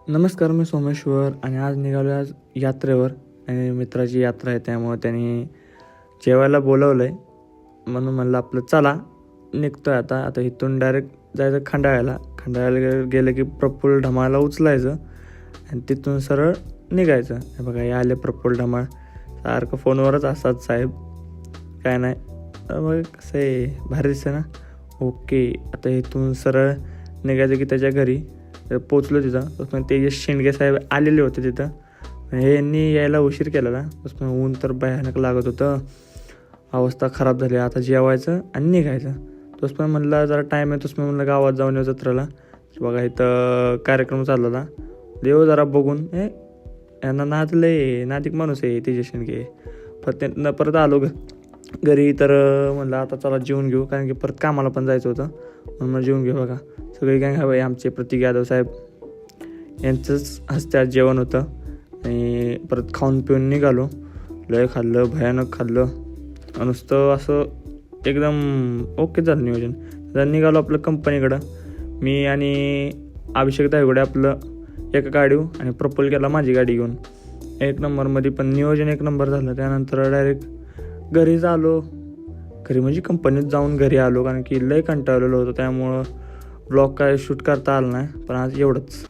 नमस्कार, मी सोमेश्वर आणि आज निघालो आज यात्रेवर. आणि मित्राची यात्रा आहे त्यामुळे त्यांनी जेवायला बोलवलं आहे. म्हणून म्हणलं आपलं चला निघतो आहे आता इथून डायरेक्ट जायचं खंडाळ्याला गेलं की प्रफुल्ल ढमाळला उचलायचं आणि तिथून सरळ निघायचं. हे बघा, हे आले प्रफुल्ल ढमाळ. सारखं फोनवरच असतात साहेब, काय नाही. मग कसं आहे, भारी दिसतं ना. ओके, आता इथून सरळ निघायचं की त्याच्या घरी. पोचलो तिथं. पण तेजस शेंडगे साहेब आलेले होते तिथं. यांनी यायला उशीर केलेला. ऊन तर भयानक लागत होतं, अवस्था खराब झाली. आता जेवायचं आणि निघायचं. तोच पण म्हणलं जरा टाईम आहे, तोच म्हणलं गावात जाऊन येऊ जत्रेला. बघा इथं कार्यक्रम चालला. देव जरा बघून यांना नादिक माणूस आहे तेजस शेंडगे. परत आलो घरी तर म्हणलं आता चला जेवून घेऊ, कारण की परत कामाला पण जायचं होतं. म्हणून मला जेवून घेऊ. बघा सगळी गँग हवं आहे. आमचे प्रतीक यादव साहेब यांचंच हस्ते आज जेवण होतं. आणि परत खाऊन पिऊन निघालो. लय खाल्लं, भयानक खाल्लं. नुसतं असं एकदम ओके झालं नियोजन. तर निघालो आपलं कंपनीकडं. मी आणि अभिषेक दायगुडे आपलं एका गाडीवर आणि प्रफुल्ल गेला माझी गाडी घेऊन. एक नंबरमध्ये पण नियोजन एक नंबर झालं. त्यानंतर डायरेक्ट घरीच आलो. घरी म्हणजे कंपनीत जाऊन घरी आलो, कारण की लय कंटाळलेलो होतो. त्यामुळं ब्लॉग काय शूट करता आलं नाही. पण आज एवढंच.